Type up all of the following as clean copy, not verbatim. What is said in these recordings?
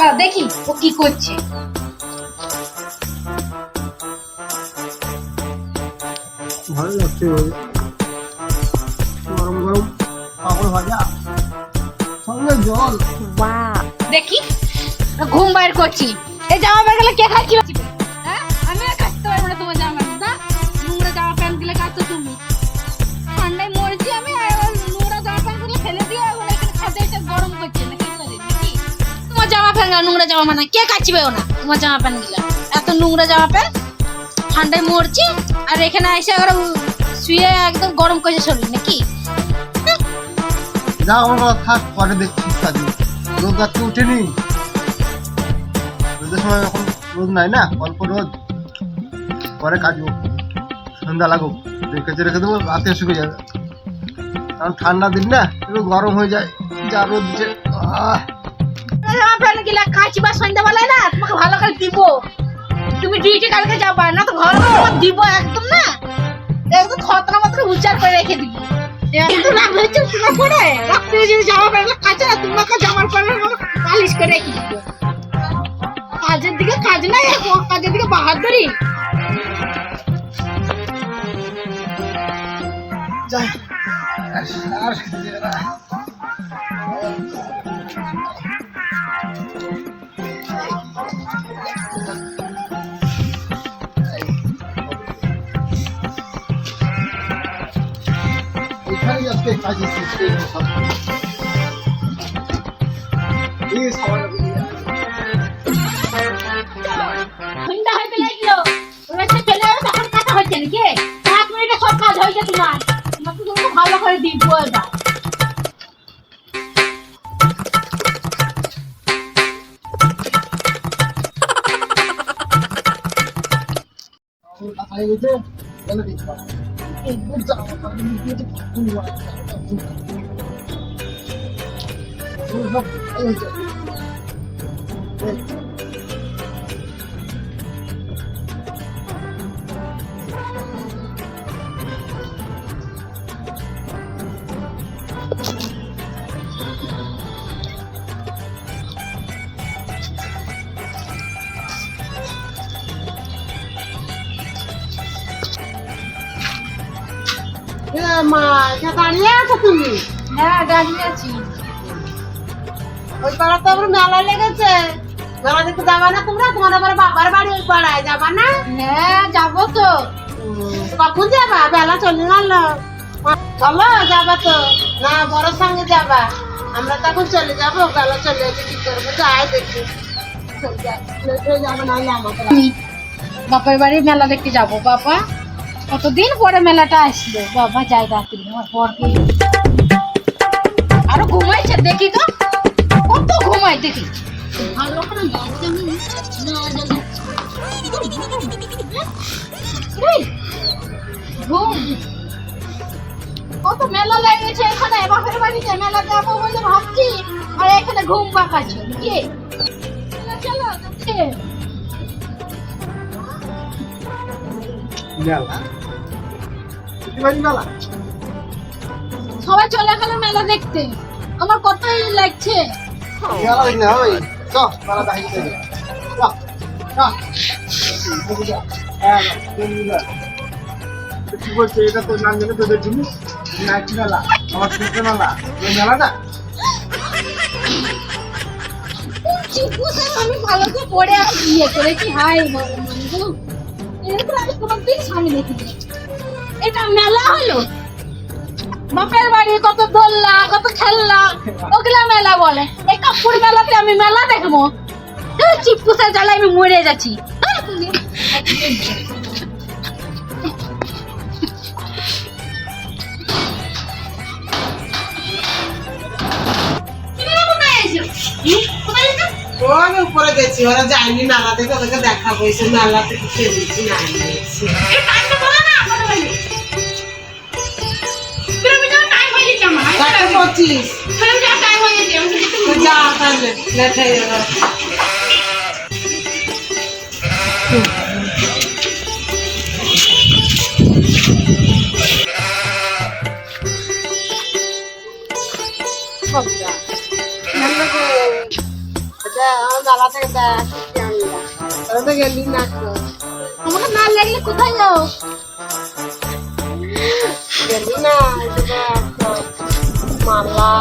দাঁড়া দেখি ও কি করছে। ভালো লাগছে গরম গরম পাপড় ভাজা সঙ্গে জল। দেখি ঘুম বাইর করছি। এই জামা প্যান্ট গুলো কে খাচ্ছি? হ্যাঁ আমি আর কাচতে পারবো না তোমার জামা প্যান্ট। না নোংরা জামা প্যান্ট গুলো কাচছো তুমি। ঠান্ডায় মরছি আমি, আর নোংরা জামা প্যান্ট গুলো ফেলে দিয়ে এখন এখানে খাতে এসে গরম করছে না কি করে নাকি? তোমার জামা প্যান্ট নোংরা জামা মানে কে কাচবে না? তোমার জামা প্যান্ট গুলা এত নোংরা জামা প্যান্ট, ঠান্ডায় মরছি আর এখানে এসে আবার শুয়ে একদম গরম করছে শরীর নাকি? যা আমার কথা থাক, পরে দেখছি কাজে। রোদ রাত্রে উঠেনি, রোদের সময় এখন রোদ নাই না, অল্প রোদ। পরে কাজবো, সন্ধ্যা লাগুক, রেখে দেবো, রাতে শুকে যাবে। কারণ ঠান্ডা দিন না, একটু গরম হয়ে যায়, যা রোদ দিচ্ছে। জামা প্যান্ট গুলা কাচবা সন্ধ্যাবেলায় না, তোমাকে ভালো করে দিব। তুমি ডিউটি কালকে যাবা না তো ঘর দিব একদম না, একদম খতরা মতো উচ্চার করে রেখে দিব। একদম রাগ হয়েছে তোমার পরে রাত্রে যদি জামা প্যান্ট কাচে না, তোমাকে জামার প্যান্ট পালিশ করে রেখে দিব। কাজের দিকে কাজ নাই, কাজের দিকে বাহাদুরি। এখানে আজকে কাজ এসেছে সব। এই সবাই সন্ধ্যা হইতে লাগলো, ওরা সে চলে যাবে তখন কাটা হচ্ছে নাকি? 5 মিনিটে সব কাজ হয়েছে তোমার। তোমাকে কিন্তু ভালো করে দিব এবার। কাজ গেছে চলে দিতে পারো। এই বুঝা আমার দিয়ে তো পুরো সব এই যে মা, এটা দাঁড়িয়ে আছো তুমি? হ্যাঁ দাঁড়িয়ে আছি। ওই পাড়াতে আবার মেলা লেগেছে, মেলা দেখতে যাবা না তোমরা? তোমার আবার বাবার বাড়ি ওই পাড়ায় যাবা না? হ্যাঁ যাবো তো। কখন যাবা? বেলা চলে গেল। চলো যাবা তো না, বড় সঙ্গে যাবা? আমরা তখন চলে যাবো, বেলা চলে যাবে, কি করবো? যাই দেখি যাবো, নাহলে আমাদের বাপের বাড়ি মেলা দেখতে যাবো। বাবা কতদিন পরে মেলাটা আসলো, বাবা যাই রাত্রি আমার বরকে আরো ঘুমাইছে দেখি তো, কত ঘুমাই দেখি। ভালো করে বাড়িতে আমি না জানি এই, ঘুম কত মেলা লেগেছে এখানে, বাপের বাড়িতে মেলা যাবো বলে ভাবছি, আর এখানে ঘুম পাকাচ্ছে কি? চলো যাচ্ছে। সবাই চলে গেল মেলা দেখতে, আমার কতই লাগছে। কি বলছে? এটা তো নাম জানে তোদের জিনিস, নাইট মেলা, আমার ছোট মেলা, ওই মেলাটা আমি ভালো করে পড়ে ইয়ে করেছি। হাই এরকম আমি কোনোদিন স্বামী দেখিনি। এটা মেলা হলো, বাপের বাড়ি কত দোলনা কত খেলনা, ওগুলা মেলা বলে। এই কাপড় মেলাতে আমি মেলা দেখবো? চিপকুসা জ্বালায় আমি মরে যাচ্ছি। আমি উপরে গেছি, ওরা যায়নি মেলা থেকে, ওদেরকে দেখাবো এসে মেলা থেকে খেয়েছি না নিয়েছি। পঁচিশ যা তাহলে লেট হয়ে যাবে। আমার মেলা থেকে দেখ কি আনলাম। তোরা তো গেলি না তো। আমাকে না লাগলে কোথায় যাও? গেলি না, এই যে দেখ, মালা,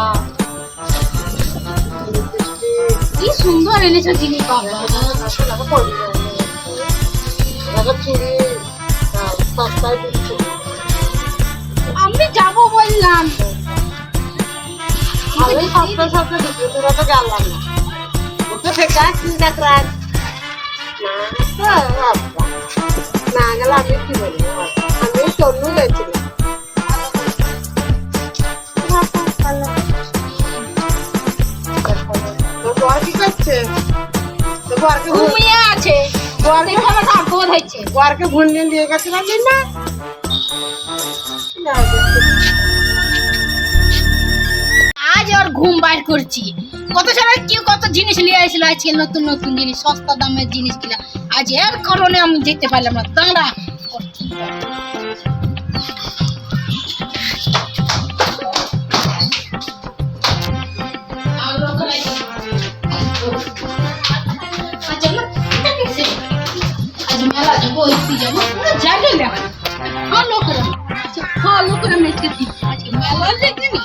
লিপস্টিক, কি সুন্দর এনেছো জিনিস বাবা। আসলে আমাকে পড়বি না। আমাকে চুড়ি, সস্তায় দিচ্ছে। আমি যাবো বললাম। আমি সপ্তাহে সপ্তাহে দিচ্ছি, তোরা তো গেলাম না। ওকে থেকে আসছি দেখ রাত। না গেলে আমি কি বলবো? আমি তন্নু গেছিলাম। তোর বর কি করছে? তোর বরকে ঘুমিয়ে আছে। বরকে দেখে আমার আপদ হয়েছে। বরকে ভুল নিয়ে দিয়ে গেছিলাম না। আজ ওর ঘুম বাইর করছি। কত সারা কেউ কত জিনিস নিয়ে আসছিল আজকে, নতুন নতুন জিনিস, সস্তা দামের জিনিস কিনা। আজ এর কারণে আমি যেতে পারলাম না। দাঁড়া, আজ মেলা যাবো, এসি যাবো, জানি না। ভালো করে, ভালো করে মেখে দিই। আজকে মেলা দেখবি না।